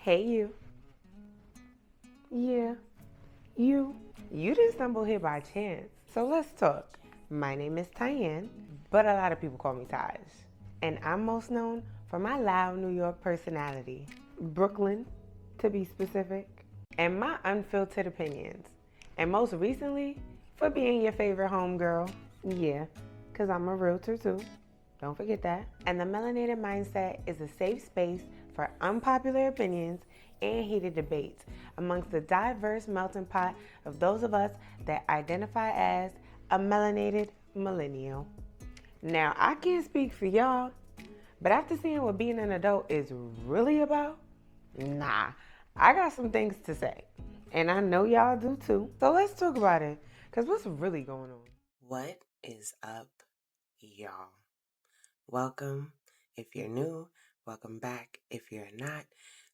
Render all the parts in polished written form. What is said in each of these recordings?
Hey you. Yeah, you. You didn't stumble here by chance. So let's talk. My name is Tyanne, but a lot of people call me Taj. And I'm most known for my loud New York personality. Brooklyn, to be specific. And my unfiltered opinions. And most recently, for being your favorite homegirl. Yeah, because I'm a realtor too. Don't forget that. And the Melanated Mindset is a safe space for unpopular opinions and heated debates amongst the diverse melting pot of those of us that identify as a melanated millennial. Now, I can't speak for y'all, but after seeing what being an adult is really about, nah, I got some things to say. And I know y'all do too. So let's talk about it, because what's really going on? What is up, y'all? Welcome if you're new, welcome back if you're not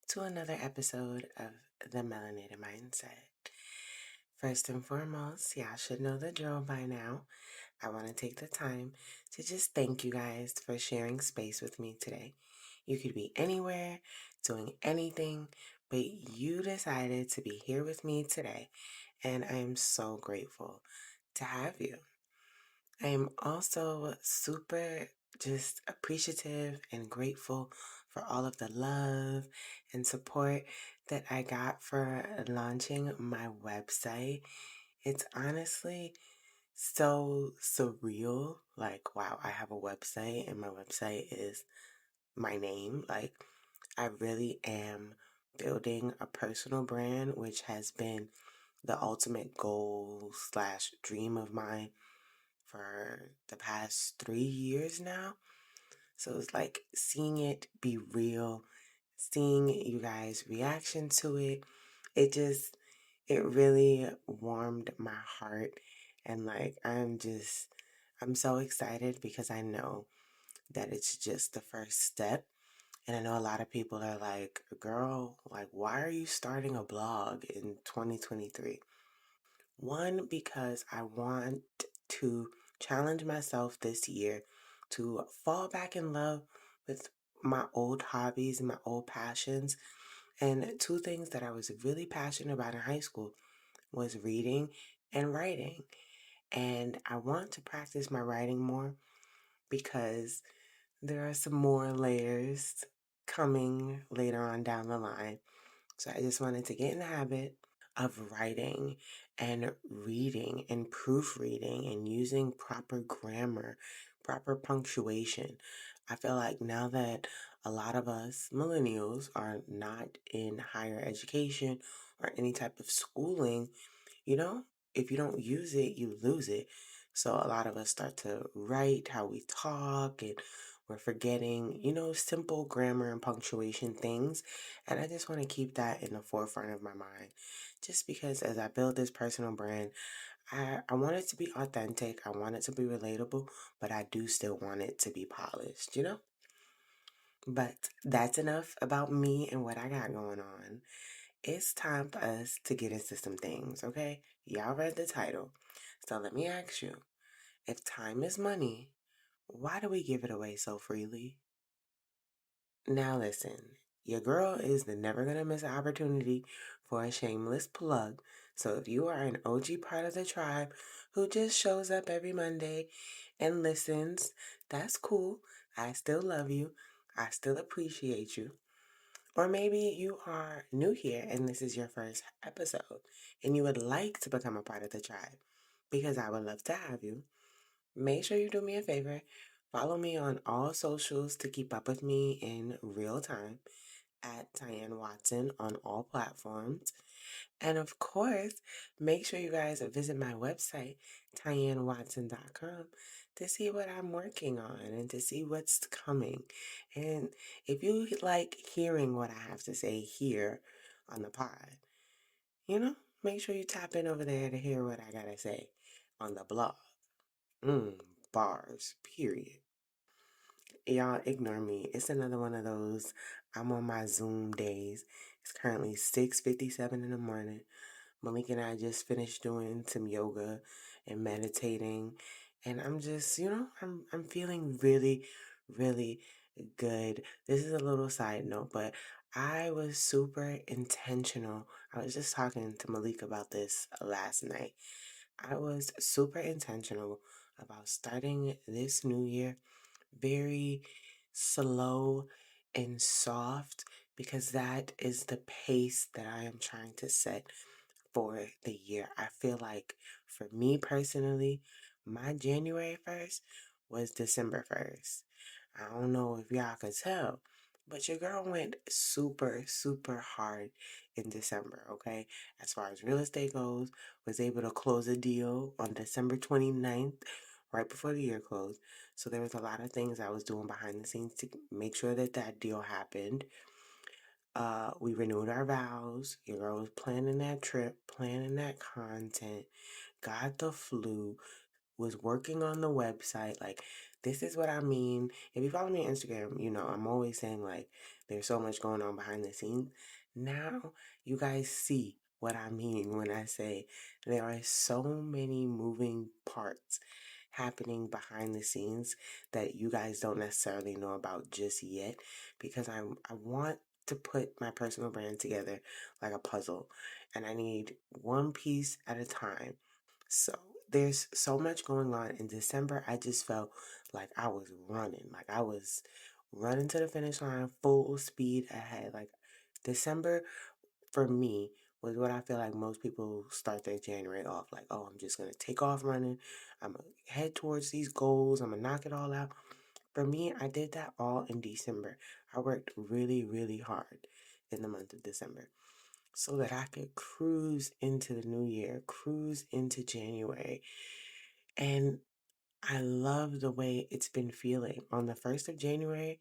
to another episode of the Melanated Mindset. First and foremost, y'all should know the drill by now. I want to take the time to just thank you guys for sharing space with me today. You could be anywhere, doing anything, but you decided to be here with me today, and I am so grateful to have you. I am also super just appreciative and grateful for all of the love and support that I got for launching my website. It's honestly so surreal. Like, wow, I have a website and my website is my name. Like, I really am building a personal brand, which has been the ultimate goal slash dream of mine for the past 3 years now. So it's like seeing it be real, seeing you guys' reaction to it. It really warmed my heart. And like, I'm so excited because I know that it's just the first step. And I know a lot of people are like, girl, like, why are you starting a blog in 2023? One, because I want to challenge myself this year to fall back in love with my old hobbies and my old passions. And two things that I was really passionate about in high school was reading and writing. And I want to practice my writing more because there are some more layers coming later on down the line. So I just wanted to get in the habit of writing and reading and proofreading and using proper grammar, proper punctuation. I feel like now that a lot of us millennials are not in higher education or any type of schooling, you know, if you don't use it, you lose it. So a lot of us start to write how we talk and we're forgetting, simple grammar and punctuation things. And I just want to keep that in the forefront of my mind. Just because as I build this personal brand, I want it to be authentic. I want it to be relatable, but I do still want it to be polished? But that's enough about me and what I got going on. It's time for us to get into some things, okay? Y'all read the title. So let me ask you, if time is money, why do we give it away so freely? Now listen, your girl is never gonna miss an opportunity for a shameless plug. So if you are an OG part of the tribe who just shows up every Monday and listens, that's cool. I still love you. I still appreciate you. Or maybe you are new here and this is your first episode and you would like to become a part of the tribe because I would love to have you. Make sure you do me a favor. Follow me on all socials to keep up with me in real time at Tyanne Watson on all platforms. And of course, make sure you guys visit my website, TyanneWatson.com, to see what I'm working on and to see what's coming. And if you like hearing what I have to say here on the pod, make sure you tap in over there to hear what I gotta say on the blog. Bars, period. Y'all ignore me. It's another one of those I'm on my Zoom days. It's currently 6:57 in the morning. Malik and I just finished doing some yoga and meditating, and I'm just, I'm feeling really, really good. This is a little side note, but I was super intentional. I was just talking to Malik about this last night. I was super intentional about starting this new year very slow and soft because that is the pace that I am trying to set for the year. I feel like for me personally, my January 1st was December 1st. I don't know if y'all could tell, but your girl went super, super hard in December, okay? As far as real estate goes, was able to close a deal on December 29th, right before the year closed. So there was a lot of things I was doing behind the scenes to make sure that that deal happened. We renewed our vows. Your girl was planning that trip, planning that content, got the flu, was working on the website. Like, this is what I mean. If you follow me on Instagram, you know, I'm always saying, like, there's so much going on behind the scenes. Now, you guys see what I mean when I say there are so many moving parts happening behind the scenes that you guys don't necessarily know about just yet because I want to put my personal brand together like a puzzle and I need one piece at a time. So there's so much going on in December. I just felt like I was running, like I was running to the finish line full speed ahead. Like December for me was what I feel like most people start their January off like, oh, I'm just gonna take off running. I'm gonna head towards these goals. I'm gonna knock it all out. For me, I did that all in December. I worked really, really hard in the month of December so that I could cruise into the new year, cruise into January. And I love the way it's been feeling. On the 1st of January,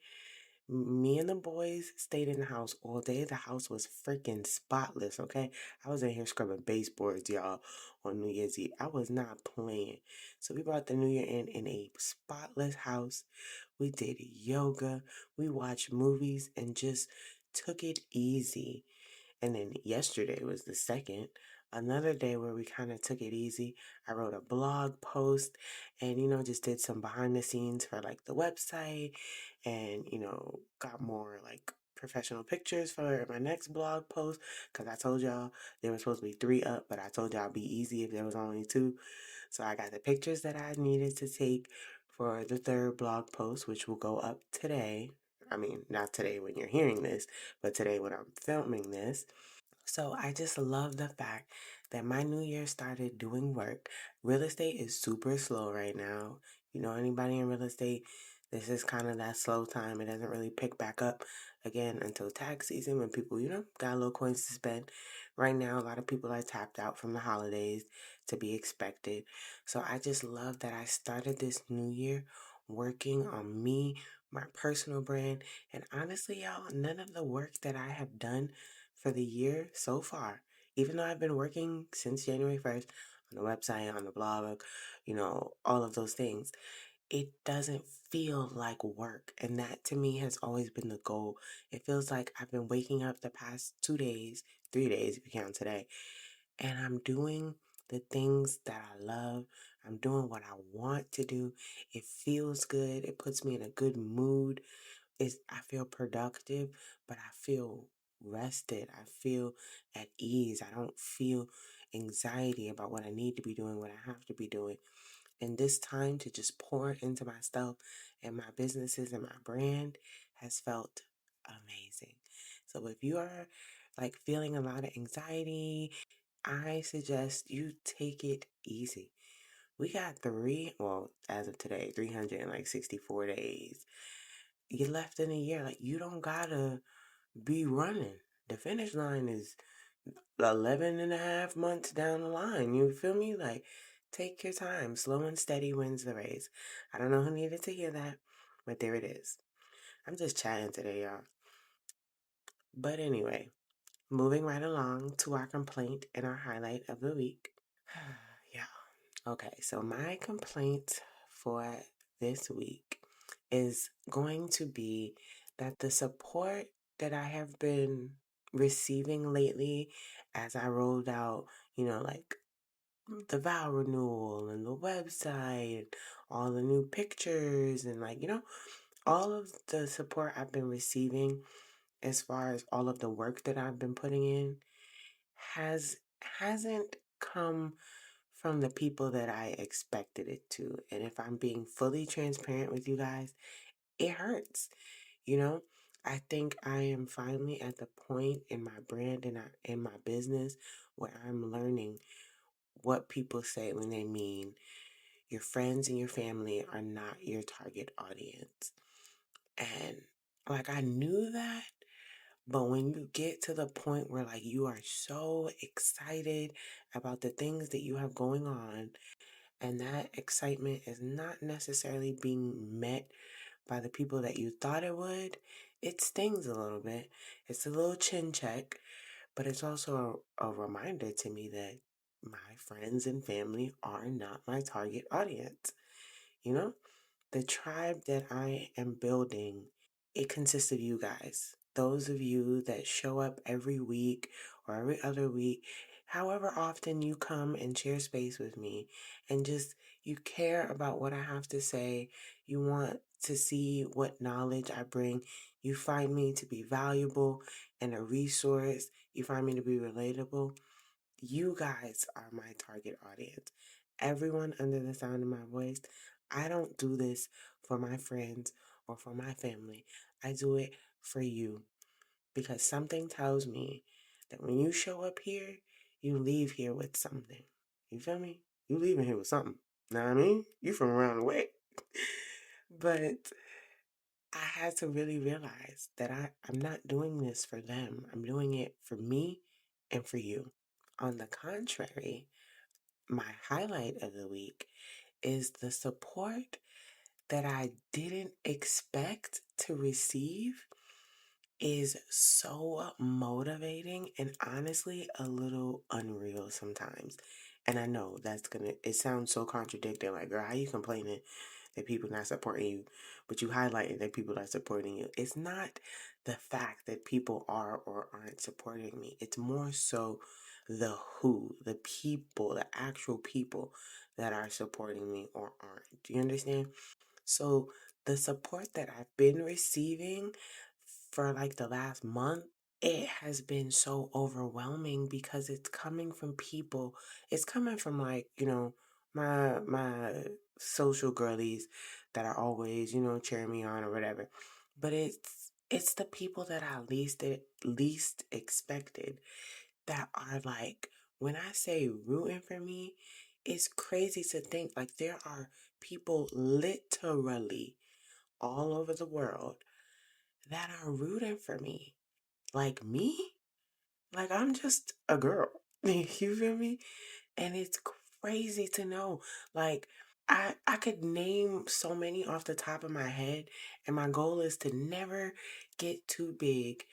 me and the boys stayed in the house all day. The house was freaking spotless, okay? I was in here scrubbing baseboards, y'all, on New Year's Eve. I was not playing. So we brought the New Year in a spotless house. We did yoga. We watched movies and just took it easy. And then yesterday was the second, another day where we kind of took it easy. I wrote a blog post and, just did some behind the scenes for like the website and, got more like professional pictures for my next blog post because I told y'all there was supposed to be 3 up, but I told y'all it'd be easy if there was only 2. So I got the pictures that I needed to take for the 3rd blog post, which will go up today. I mean, not today when you're hearing this, but today when I'm filming this. So I just love the fact that my new year started doing work. Real estate is super slow right now. Anybody in real estate, this is kind of that slow time. It doesn't really pick back up again until tax season when people, got a little coins to spend. Right now, a lot of people are tapped out from the holidays to be expected. So I just love that I started this new year working on me, my personal brand, and honestly, y'all, none of the work that I have done for the year so far, even though I've been working since January 1st on the website, on the blog, all of those things, it doesn't feel like work. And that to me has always been the goal. It feels like I've been waking up the past 2 days, 3 days if you count today, and I'm doing the things that I love. I'm doing what I want to do. It feels good. It puts me in a good mood. I feel productive, but I feel rested. I feel at ease. I don't feel anxiety about what I need to be doing, what I have to be doing. And this time to just pour into myself and my businesses and my brand has felt amazing. So if you are like feeling a lot of anxiety, I suggest you take it easy. We got as of today, 364 days you left in a year. Like, you don't gotta be running. The finish line is 11 and a half months down the line. You feel me? Like, take your time. Slow and steady wins the race. I don't know who needed to hear that, but there it is. I'm just chatting today, y'all. But anyway, moving right along to our complaint and our highlight of the week. Yeah. Okay, so my complaint for this week is going to be that the support that I have been receiving lately as I rolled out, like the vow renewal and the website, all the new pictures, and like, all of the support I've been receiving, as far as all of the work that I've been putting in, hasn't come from the people that I expected it to. And if I'm being fully transparent with you guys, it hurts. You know, I think I am finally at the point in my brand and in my business where I'm learning what people say when they mean your friends and your family are not your target audience. And like I knew that, but when you get to the point where like you are so excited about the things that you have going on, and that excitement is not necessarily being met by the people that you thought it would, it stings a little bit. It's a little chin check, but it's also a reminder to me that my friends and family are not my target audience. You know, the tribe that I am building, it consists of you guys. Those of you that show up every week or every other week, however often you come and share space with me, and just you care about what I have to say. You want to see what knowledge I bring. You find me to be valuable and a resource. You find me to be relatable. You guys are my target audience. Everyone under the sound of my voice. I don't do this for my friends or for my family. I do it for you because something tells me that when you show up here, you leave here with something. You feel me? You leaving here with something. Know what I mean? You from around the way. But I had to really realize that I'm not doing this for them. I'm doing it for me and for you. On the contrary, my highlight of the week is the support that I didn't expect to receive is so motivating and honestly a little unreal sometimes. And I know it sounds so contradicting. Like, girl, how you complaining that people not supporting you, but you highlighting that people are supporting you? It's not the fact that people are or aren't supporting me. It's more so the people, the actual people that are supporting me or aren't. Do you understand? So the support that I've been receiving for like the last month, it has been so overwhelming because it's coming from people. It's coming from like, my social girlies that are always, cheering me on or whatever. But it's the people that I least expected that are like, when I say rooting for me, it's crazy to think like there are people literally all over the world that are rooting for me. Like me? Like I'm just a girl. You feel me? And it's crazy to know. Like I could name so many off the top of my head, and my goal is to never get too big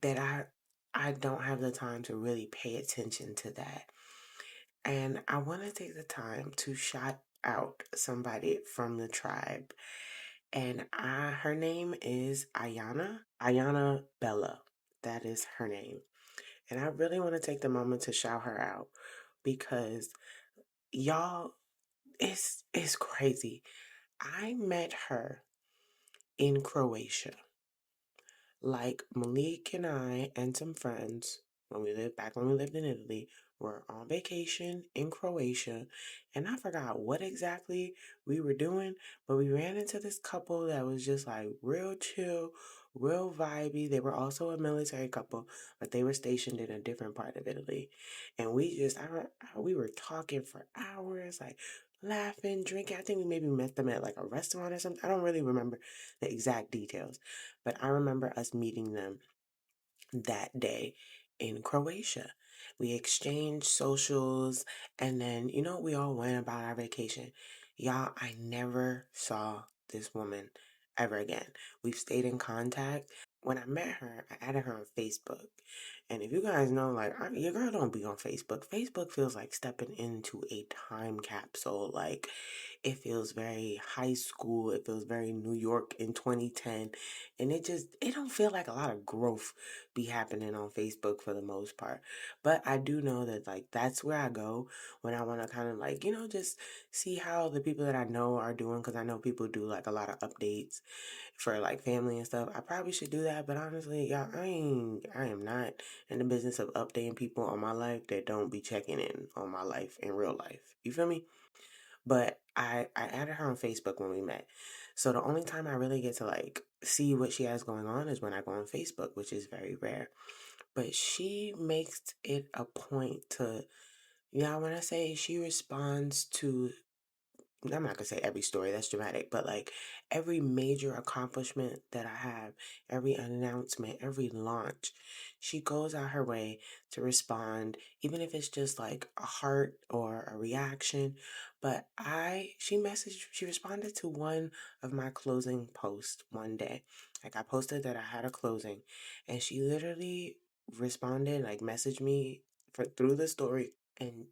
that I don't have the time to really pay attention to that. And I want to take the time to shout out somebody from the tribe. And her name is Ayana Bella. That is her name. And I really want to take the moment to shout her out because y'all, it's crazy. I met her in Croatia. Like Malik and I and some friends, when we lived in Italy, were on vacation in Croatia, and I forgot what exactly we were doing, but we ran into this couple that was just like real chill, real vibey. They were also a military couple, but they were stationed in a different part of Italy, and we were talking for hours, like laughing, drinking. I think we maybe met them at like a restaurant or something. I don't really remember the exact details, but I remember us meeting them that day in Croatia. We exchanged socials, and then, we all went about our vacation. Y'all, I never saw this woman ever again. We've stayed in contact. When I met her, I added her on Facebook. And if you guys know, like, your girl don't be on Facebook. Facebook feels like stepping into a time capsule. Like, It feels very high school. It feels very New York in 2010. And it don't feel like a lot of growth be happening on Facebook for the most part. But I do know that like that's where I go when I want to kind of like, just see how the people that I know are doing, because I know people do like a lot of updates for like family and stuff. I probably should do that, but honestly, y'all, I am not in the business of updating people on my life that don't be checking in on my life in real life. You feel me? But I added her on Facebook when we met. So the only time I really get to like see what she has going on is when I go on Facebook, which is very rare. But she makes it a point to, when I say she responds to, I'm not gonna say every story, that's dramatic, but like every major accomplishment that I have, every announcement, every launch, she goes out her way to respond, even if it's just like a heart or a reaction. But she responded to one of my closing posts one day. Like I posted that I had a closing, and she literally responded, like messaged me through the story, and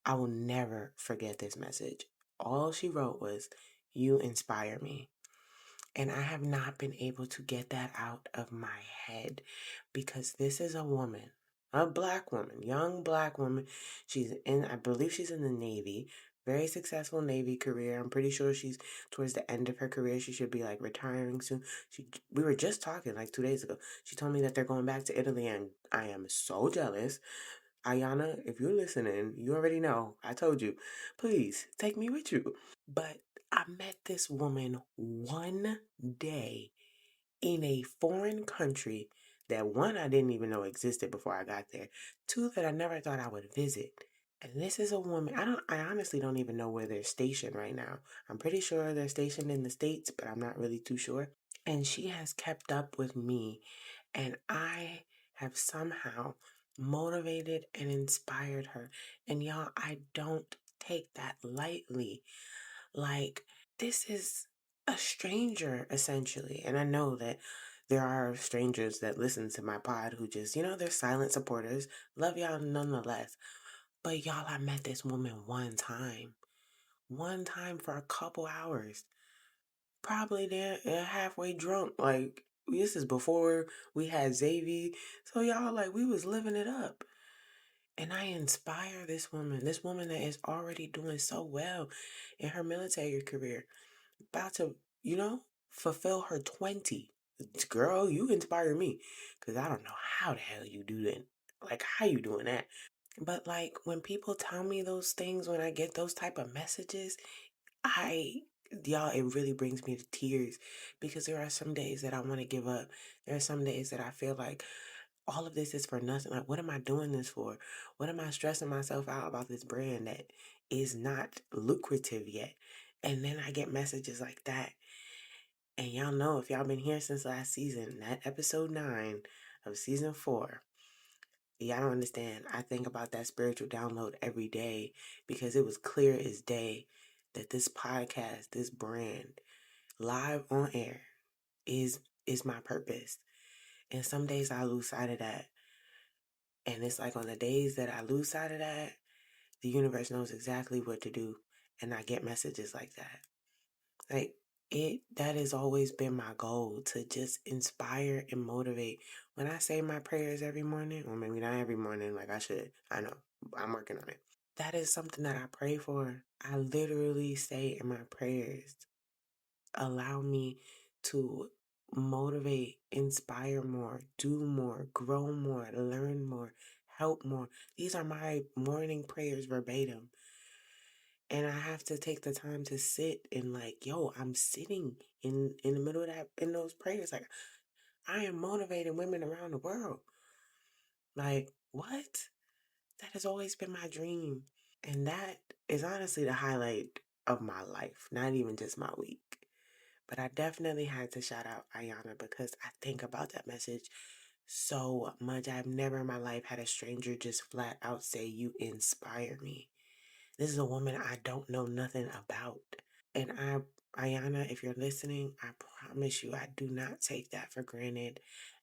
I will never forget this message. All she wrote was, "You inspire me." And I have not been able to get that out of my head, because this is a woman, a black woman, young black woman. I believe she's in the Navy, very successful Navy career. I'm pretty sure she's towards the end of her career. She should be like retiring soon. We were just talking like 2 days ago. She told me that they're going back to Italy, and I am so jealous. Ayana, if you're listening, you already know. I told you. Please take me with you. But I met this woman one day in a foreign country that, one, I didn't even know existed before I got there. Two, that I never thought I would visit. And this is a woman, I honestly don't even know where they're stationed right now. I'm pretty sure they're stationed in the States, but I'm not really too sure. And she has kept up with me, and I have somehow motivated and inspired her. And y'all, I don't take that lightly. Like, this is a stranger, essentially. And I know that there are strangers that listen to my pod who just, they're silent supporters. Love y'all nonetheless. But y'all, I met this woman one time. One time for a couple hours. Probably there halfway drunk. Like, this is before we had Xavier. So y'all, like, we was living it up. And I inspire this woman that is already doing so well in her military career, about to, fulfill her 20. Girl, you inspire me, because I don't know how the hell you do that. Like, how you doing that? But like, when people tell me those things, when I get those type of messages, I, y'all, it really brings me to tears, because there are some days that I want to give up. There are some days that I feel like all of this is for nothing. Like, what am I doing this for? What am I stressing myself out about this brand that is not lucrative yet? And then I get messages like that. And y'all know, if y'all been here since last season, that episode 9 of season 4, y'all don't understand. I think about that spiritual download every day, because it was clear as day that this podcast, this brand, live on air, is my purpose. And some days I lose sight of that. And it's like, on the days that I lose sight of that, the universe knows exactly what to do. And I get messages like that. Like, that has always been my goal, to just inspire and motivate. When I say my prayers every morning, or maybe not every morning like I should, I know, I'm working on it. That is something that I pray for. I literally say in my prayers, allow me to motivate, inspire more, do more, grow more, learn more, help more. These are my morning prayers verbatim. And I have to take the time to sit and like, yo, I'm sitting in the middle of that, in those prayers. Like, I am motivating women around the world. Like, what? That has always been my dream. And that is honestly the highlight of my life, not even just my week. But I definitely had to shout out Ayana, because I think about that message so much. I've never in my life had a stranger just flat out say, "You inspire me." This is a woman I don't know nothing about. And Ayana, if you're listening, I promise you, I do not take that for granted.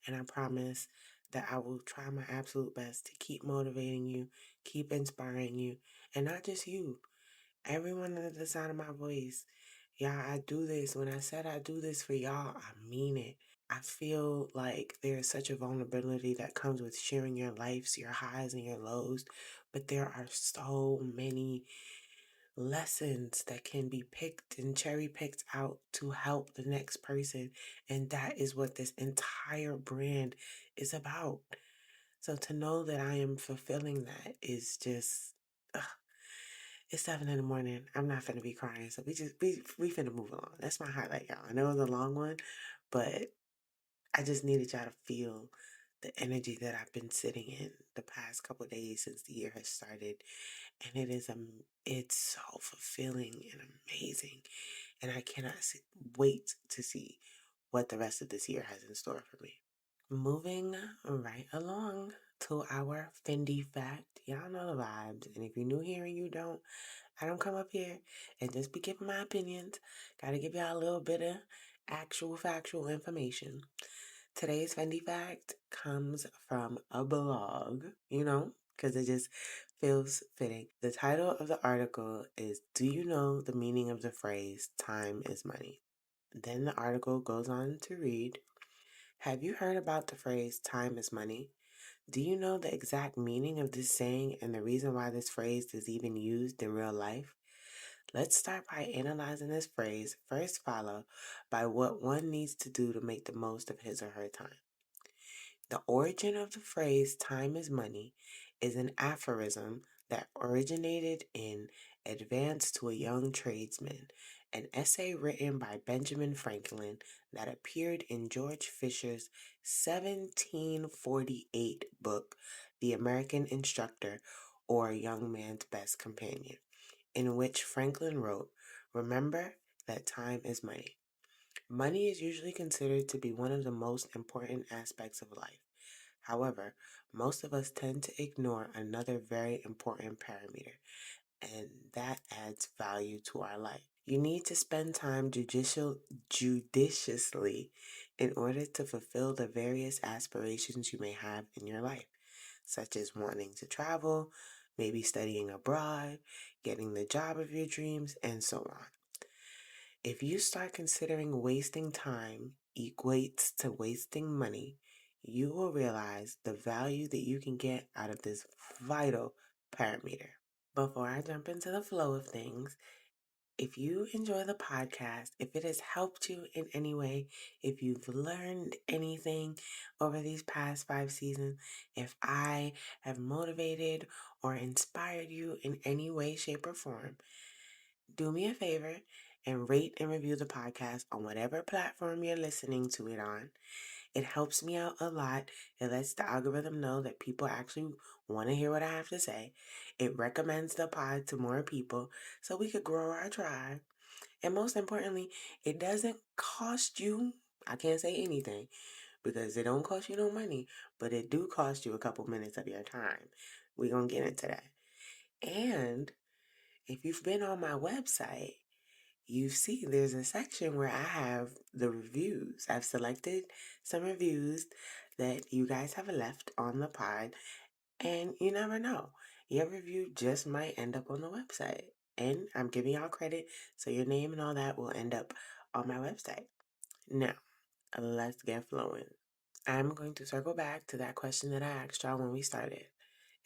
And I promise that I will try my absolute best to keep motivating you, keep inspiring you, and not just you. everyone under the sound of my voice. Y'all, I do this. When I said I do this for y'all, I mean it. I feel like there's such a vulnerability that comes with sharing your lives, your highs and your lows, but there are so many lessons that can be picked and cherry picked out to help the next person. And that is what this entire brand is about. So to know that I am fulfilling that is just, ugh, it's 7 in the morning. I'm not finna be crying. So we finna move along. That's my highlight, y'all. I know it was a long one, but I just needed y'all to feel the energy that I've been sitting in the past couple of days since the year has started, and it's so fulfilling and amazing, and I cannot wait to see what the rest of this year has in store for me. Moving right along to our Fendi fact. Y'all know the vibes, and if you're new here and you don't, I don't come up here and just be giving my opinions. Gotta give y'all a little bit of actual factual information. Today's Fendi fact comes from a blog, because it just feels fitting. The title of the article is Do You Know the Meaning of the Phrase Time is Money? Then the article goes on to read, have you heard about the phrase time is money? Do you know the exact meaning of this saying and the reason why this phrase is even used in real life? Let's start by analyzing this phrase, first followed by what one needs to do to make the most of his or her time. The origin of the phrase time is money is an aphorism that originated in Advance to a Young Tradesman, an essay written by Benjamin Franklin that appeared in George Fisher's 1748 book, The American Instructor, or Young Man's Best Companion, in which Franklin wrote, remember that time is money. Money is usually considered to be one of the most important aspects of life. However, most of us tend to ignore another very important parameter, and that adds value to our life. You need to spend time judiciously in order to fulfill the various aspirations you may have in your life, such as wanting to travel, maybe studying abroad, getting the job of your dreams, and so on. If you start considering wasting time equates to wasting money, you will realize the value that you can get out of this vital parameter. Before I jump into the flow of things, if you enjoy the podcast, if it has helped you in any way, if you've learned anything over these past 5 seasons, if I have motivated or inspired you in any way, shape, or form, do me a favor and rate and review the podcast on whatever platform you're listening to it on. It helps me out a lot. It lets the algorithm know that people actually want to hear what I have to say. It recommends the pod to more people so we could grow our tribe. And most importantly, it doesn't cost you, I can't say anything because it don't cost you no money, but it do cost you a couple minutes of your time. We're going to get into that. And if you've been on my website, you see there's a section where I have the reviews. I've selected some reviews that you guys have left on the pod, and you never know. Your review just might end up on the website. And I'm giving y'all credit, so your name and all that will end up on my website. Now, let's get flowing. I'm going to circle back to that question that I asked y'all when we started.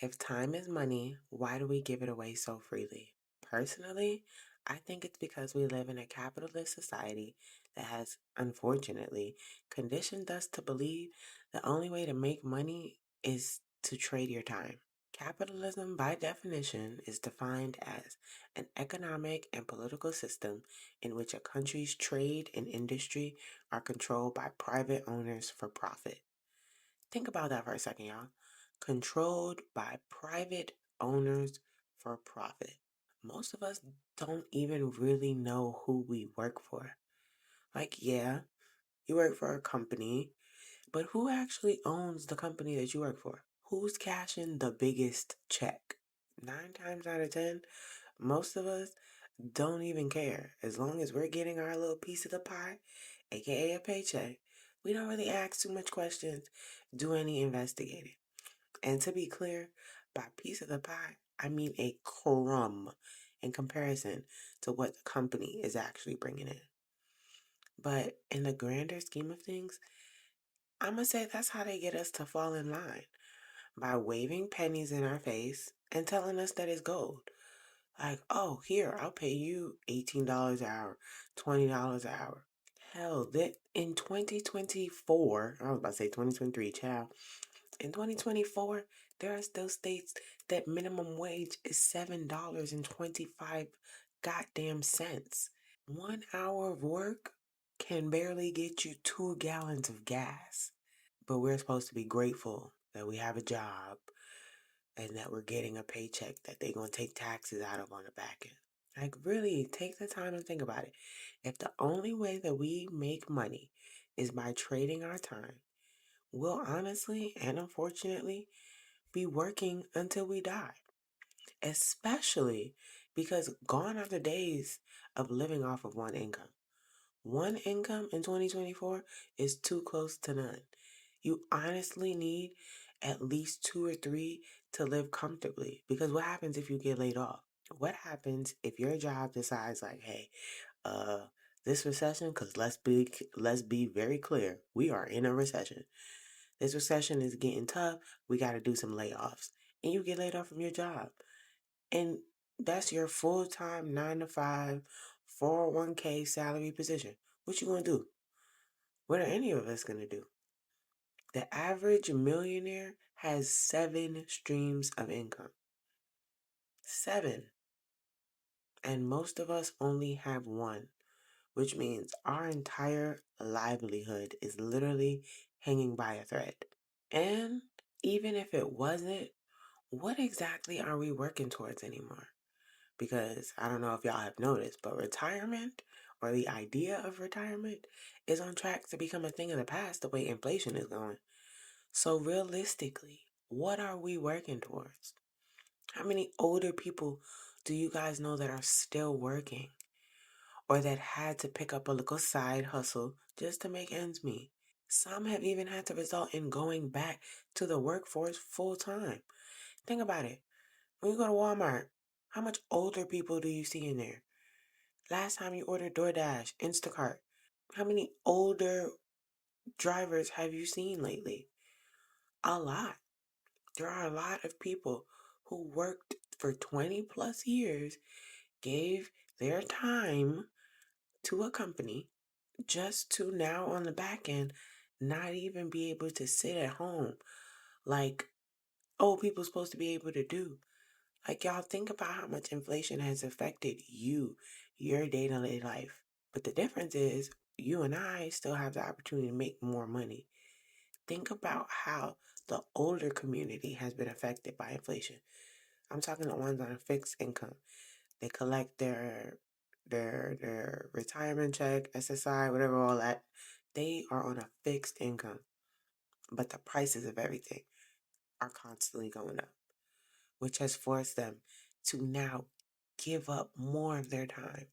If time is money, why do we give it away so freely? Personally, I think it's because we live in a capitalist society that has, unfortunately, conditioned us to believe the only way to make money is to trade your time. Capitalism, by definition, is defined as an economic and political system in which a country's trade and industry are controlled by private owners for profit. Think about that for a second, y'all. Controlled by private owners for profit. Most of us don't even really know who we work for. Like, yeah, you work for a company, but who actually owns the company that you work for? Who's cashing the biggest check? 9 times out of 10, most of us don't even care. As long as we're getting our little piece of the pie, aka a paycheck, we don't really ask too much questions, do any investigating. And to be clear, by piece of the pie, I mean a crumb. in comparison to what the company is actually bringing in. But in the grander scheme of things, I'm going to say that's how they get us to fall in line, by waving pennies in our face and telling us that it's gold. Like, oh, here, I'll pay you $18 an hour, $20 an hour. Hell, that in 2024, I was about to say 2023, child. In 2024, there are still states that minimum wage is $7.25 goddamn cents. 1 hour of work can barely get you 2 gallons of gas. But we're supposed to be grateful that we have a job and that we're getting a paycheck that they're going to take taxes out of on the back end. Like, really, take the time and think about it. If the only way that we make money is by trading our time, we'll honestly and unfortunately be working until we die. Especially because gone are the days of living off of one income. One income in 2024 is too close to none. You honestly need at least 2 or 3 to live comfortably. Because what happens if you get laid off? What happens if your job decides like, hey, this recession, because let's be very clear, we are in a recession. This recession is getting tough. We got to do some layoffs. And you get laid off from your job. And that's your full-time 9 to 5 401k salary position. What you going to do? What are any of us going to do? The average millionaire has 7 streams of income. 7. And most of us only have 1, which means our entire livelihood is literally hanging by a thread. And even if it wasn't, what exactly are we working towards anymore? Because I don't know if y'all have noticed, but retirement, or the idea of retirement, is on track to become a thing of the past the way inflation is going. So realistically, what are we working towards? How many older people do you guys know that are still working, or that had to pick up a little side hustle just to make ends meet? Some have even had to result in going back to the workforce full time. Think about it. When you go to Walmart, how much older people do you see in there? Last time you ordered DoorDash, Instacart, how many older drivers have you seen lately? A lot. There are a lot of people who worked for 20 plus years, gave their time to a company just to now on the back end not even be able to sit at home like old people supposed to be able to do. Like, y'all think about how much inflation has affected you, your day-to-day life. But the difference is you and I still have the opportunity to make more money. Think about how the older community has been affected by inflation. I'm talking the ones on a fixed income. They collect their retirement check, SSI, whatever, all that. They are on a fixed income. But the prices of everything are constantly going up, which has forced them to now give up more of their time.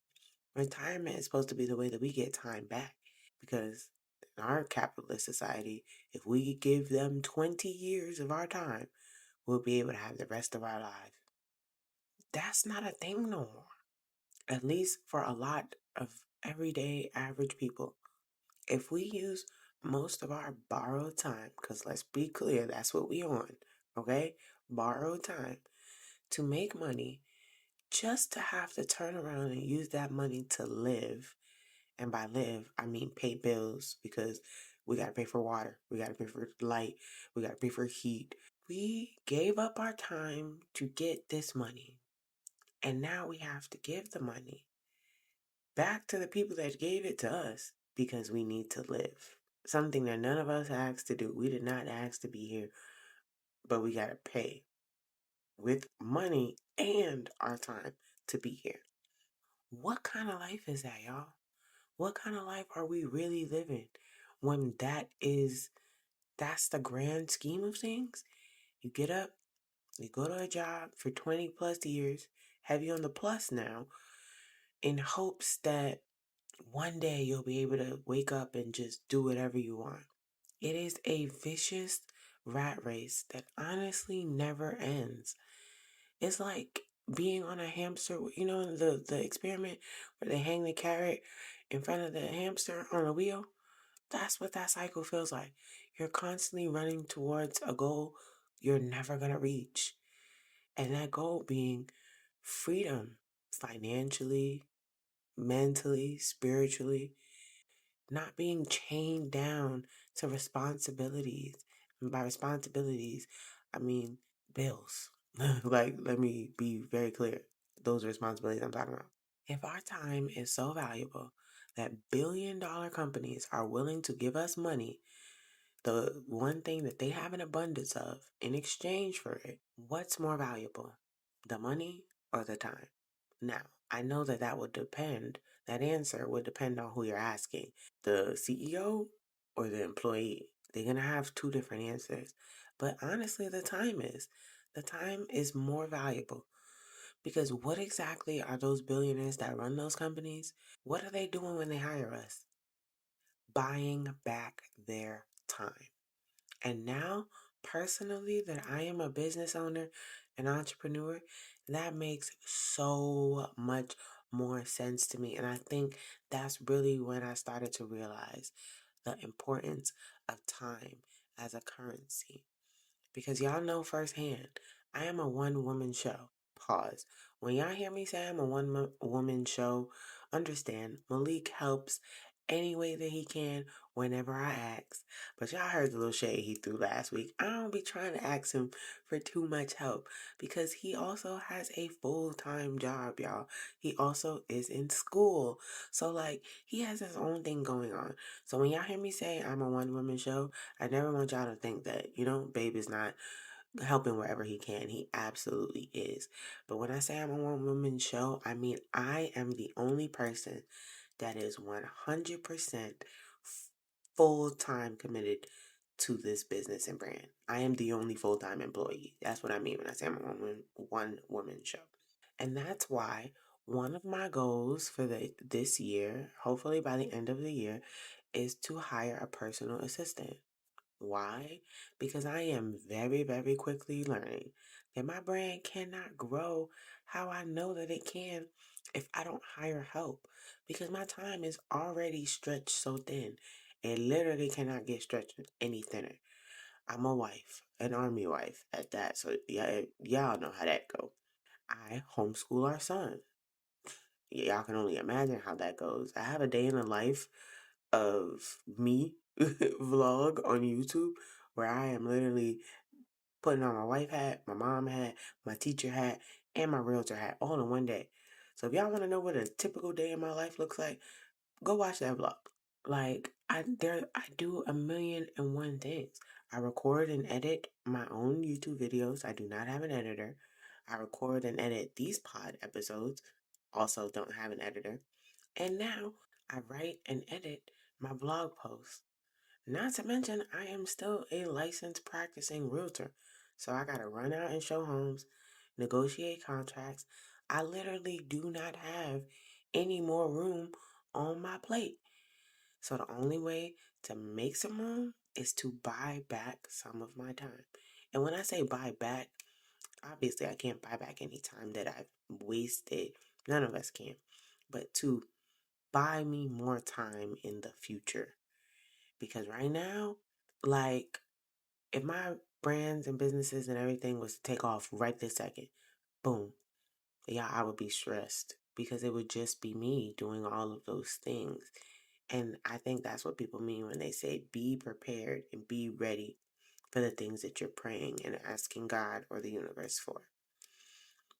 Retirement is supposed to be the way that we get time back, because in our capitalist society, if we give them 20 years of our time, we'll be able to have the rest of our lives. That's not a thing no more, at least for a lot of everyday average people. If we use most of our borrowed time, because let's be clear, that's what we on, okay? Borrowed time to make money, just to have to turn around and use that money to live. And by live, I mean pay bills, because we got to pay for water, we got to pay for light, we got to pay for heat. We gave up our time to get this money. And now we have to give the money back to the people that gave it to us because we need to live. Something that none of us asked to do. We did not ask to be here, but we got to pay with money and our time to be here. What kind of life is that, y'all? What kind of life are we really living when that's the grand scheme of things? You get up, you go to a job for 20 plus years, have you on the plus now, in hopes that one day you'll be able to wake up and just do whatever you want. It is a vicious rat race that honestly never ends. It's like being on a hamster, the experiment where they hang the carrot in front of the hamster on a wheel. That's what that cycle feels like. You're constantly running towards a goal you're never going to reach. And that goal being freedom, financially, mentally, spiritually, not being chained down to responsibilities. And by responsibilities, I mean bills. Like, let me be very clear. Those are responsibilities I'm talking about. If our time is so valuable that billion-dollar companies are willing to give us money, the one thing that they have an abundance of in exchange for it, what's more valuable, the money or the time? Now, I know that would depend, that answer would depend on who you're asking, the CEO or the employee. They're going to have two different answers. But honestly, the time is more valuable because what exactly are those billionaires that run those companies? What are they doing when they hire us? Buying back their time. And now, personally, that I am a business owner, an entrepreneur, that makes so much more sense to me. And I think that's really when I started to realize the importance of time as a currency. Because y'all know firsthand, I am a one woman show. Pause. When y'all hear me say I'm a one woman show, understand Malik helps any way that he can whenever I ask. But y'all heard the little shade he threw last week. I don't be trying to ask him for too much help because he also has a full-time job, y'all. He also is in school. So, like, he has his own thing going on. So when y'all hear me say I'm a one woman show, I never want y'all to think that, Babe is not helping wherever he can. He absolutely is. But when I say I'm a one woman show, I mean I am the only person that is 100% full time committed to this business and brand. I am the only full time employee. That's what I mean when I say I'm a one woman show. And that's why one of my goals for this year, hopefully by the end of the year, is to hire a personal assistant. Why? Because I am very, very quickly learning that my brand cannot grow how I know that it can if I don't hire help. Because my time is already stretched so thin. It literally cannot get stretched any thinner. I'm a wife, an army wife at that. So yeah, y'all know how that go. I homeschool our son. Y'all can only imagine how that goes. I have a day in the life of me vlog on YouTube where I am literally putting on my wife hat, my mom hat, my teacher hat, and my realtor hat all in one day. So if y'all want to know what a typical day in my life looks like, go watch that vlog. Like I do a million and one things. I record and edit my own YouTube videos. I do not have an editor. I record and edit these pod episodes. Also don't have an editor. And now I write and edit my blog posts. Not to mention, I am still a licensed practicing realtor. So I gotta run out and show homes, negotiate contracts. I literally do not have any more room on my plate. So the only way to make some room is to buy back some of my time. And when I say buy back, obviously I can't buy back any time that I've wasted. None of us can. But to buy me more time in the future. Because right now, like, if my brands and businesses and everything was to take off right this second, boom, yeah, I would be stressed because it would just be me doing all of those things. And I think that's what people mean when they say be prepared and be ready for the things that you're praying and asking God or the universe for.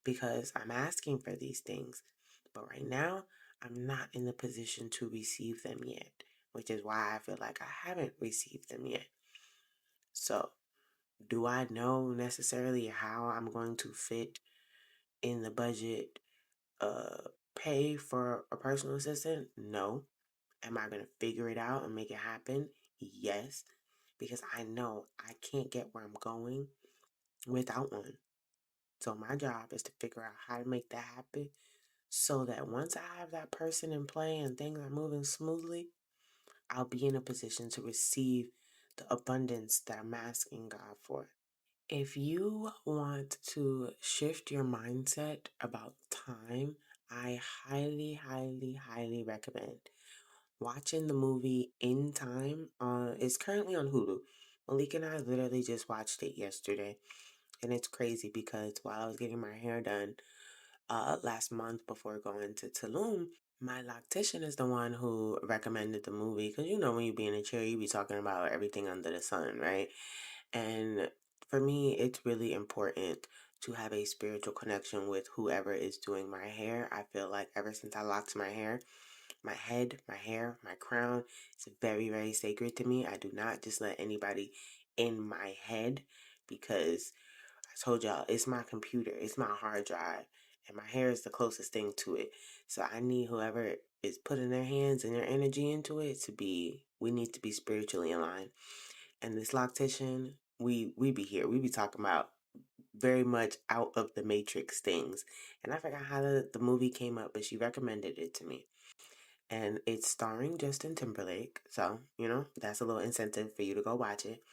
Because I'm asking for these things, but right now, I'm not in the position to receive them yet, which is why I feel like I haven't received them yet. So, do I know necessarily how I'm going to fit in the budget, pay for a personal assistant? No. Am I going to figure it out and make it happen? Yes. Because I know I can't get where I'm going without one. So my job is to figure out how to make that happen so that once I have that person in play and things are moving smoothly, I'll be in a position to receive the abundance that I'm asking God for. If you want to shift your mindset about time, I highly, highly, highly recommend watching the movie In Time. It's currently on Hulu. Malik and I literally just watched it yesterday. And it's crazy because while I was getting my hair done last month before going to Tulum, my loctician is the one who recommended the movie. Because you know, when you be in a chair, you be talking about everything under the sun, right? And for me, it's really important to have a spiritual connection with whoever is doing my hair. I feel like ever since I locked my hair, my head, my hair, my crown, it's very, very sacred to me. I do not just let anybody in my head because I told y'all it's my computer, it's my hard drive, and my hair is the closest thing to it. So I need whoever is putting their hands and their energy into it to be, we need to be spiritually aligned. And this loctician, we be here. We be talking about very much out of the matrix things. And I forgot how the movie came up, but she recommended it to me. And it's starring Justin Timberlake. So, you know, that's a little incentive for you to go watch it.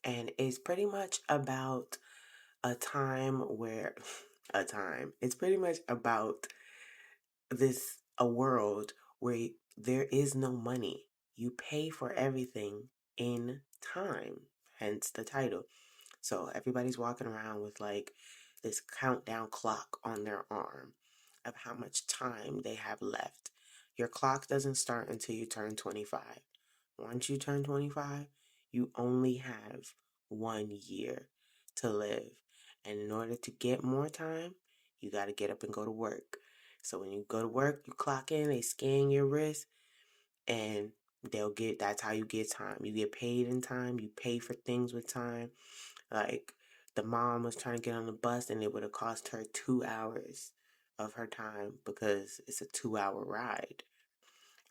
And it's pretty much about a time where a time. It's pretty much about a world where there is no money. You pay for everything in time, hence the title. So everybody's walking around with like this countdown clock on their arm of how much time they have left. Your clock doesn't start until you turn 25. Once you turn 25, you only have 1 year to live. And in order to get more time, you got to get up and go to work. So when you go to work, you clock in, they scan your wrist, and that's how you get time. You get paid in time, you pay for things with time. Like the mom was trying to get on the bus and it would have cost her 2 hours of her time because it's a 2 hour ride.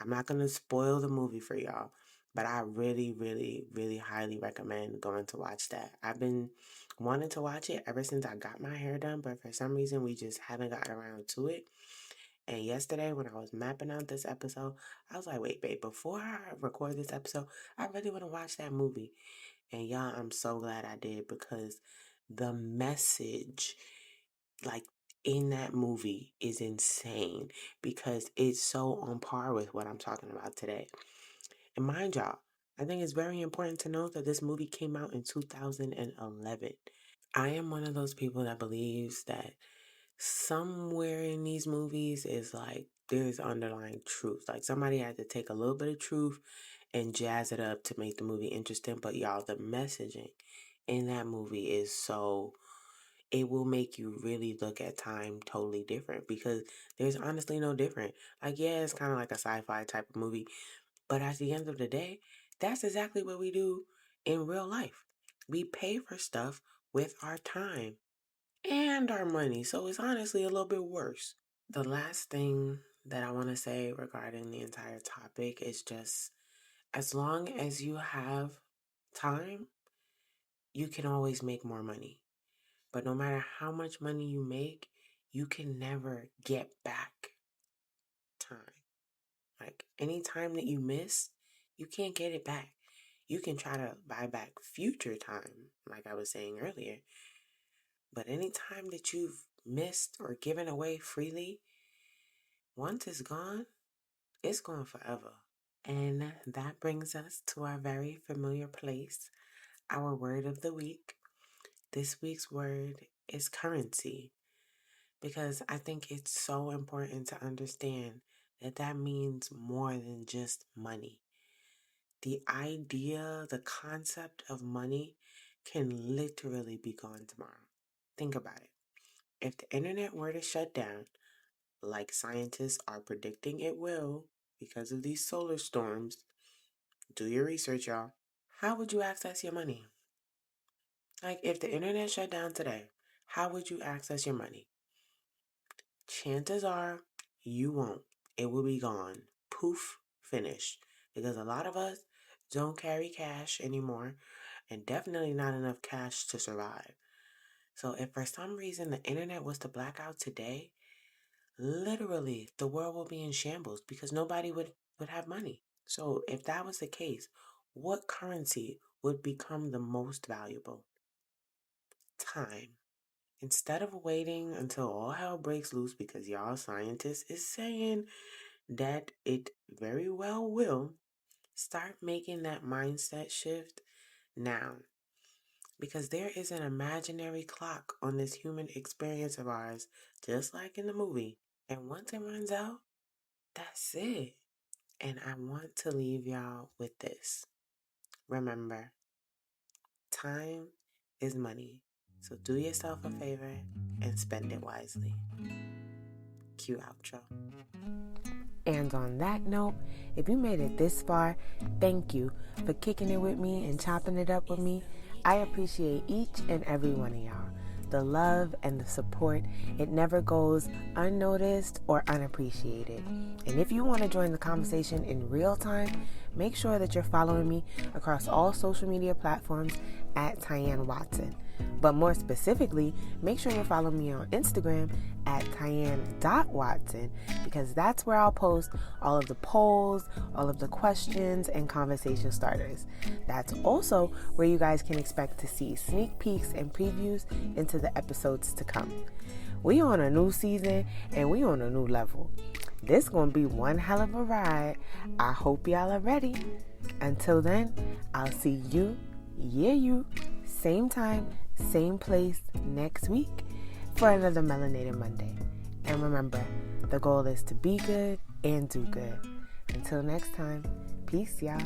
I'm not going to spoil the movie for y'all, but I really, really, really highly recommend going to watch that. I've been wanting to watch it ever since I got my hair done, but for some reason we just haven't gotten around to it. And yesterday, when I was mapping out this episode, I was like, wait, babe, before I record this episode, I really want to watch that movie. And y'all, I'm so glad I did because the message, like, in that movie is insane because it's so on par with what I'm talking about today. And mind y'all, I think it's very important to note that this movie came out in 2011. I am one of those people that believes that somewhere in these movies is like there's underlying truth. Like somebody had to take a little bit of truth and jazz it up to make the movie interesting. But y'all, the messaging in that movie is so, it will make you really look at time totally different because there's honestly no different. Like, yeah, it's kind of like a sci-fi type of movie, but at the end of the day, that's exactly what we do in real life. We pay for stuff with our time and our money. So it's honestly a little bit worse. The last thing that I want to say regarding the entire topic is just as long as you have time, you can always make more money. But no matter how much money you make, you can never get back time. Like any time that you miss, you can't get it back. You can try to buy back future time, like I was saying earlier. But any time that you've missed or given away freely, once it's gone forever. And that brings us to our very familiar place, our word of the week. This week's word is currency because I think it's so important to understand that that means more than just money. The idea, the concept of money can literally be gone tomorrow. Think about it. If the internet were to shut down, like scientists are predicting it will because of these solar storms, do your research, y'all. How would you access your money? Like, if the internet shut down today, how would you access your money? Chances are you won't. It will be gone. Poof, finished. Because a lot of us don't carry cash anymore, and definitely not enough cash to survive. So, if for some reason the internet was to black out today, literally the world will be in shambles because nobody would have money. So, if that was the case, what currency would become the most valuable? time. Instead of waiting until all hell breaks loose because y'all scientists is saying that it very well will, start making that mindset shift now. Because there is an imaginary clock on this human experience of ours, just like in the movie. And once it runs out, that's it. And I want to leave y'all with this. Remember, time is money. So do yourself a favor and spend it wisely. Cue outro. And on that note, if you made it this far, thank you for kicking it with me and chopping it up with me. I appreciate each and every one of y'all. The love and the support, it never goes unnoticed or unappreciated. And if you want to join the conversation in real time, make sure that you're following me across all social media platforms at Tyanne Watson. But more specifically, make sure you follow me on Instagram at Tyanne.Watson, because that's where I'll post all of the polls, all of the questions, and conversation starters. That's also where you guys can expect to see sneak peeks and previews into the episodes to come. We on a new season and we on a new level. This gonna be one hell of a ride. I hope y'all are ready. Until then, I'll see you, same time, same place next week for another Melanated Monday. And remember, the goal is to be good and do good. Until next time, peace, y'all.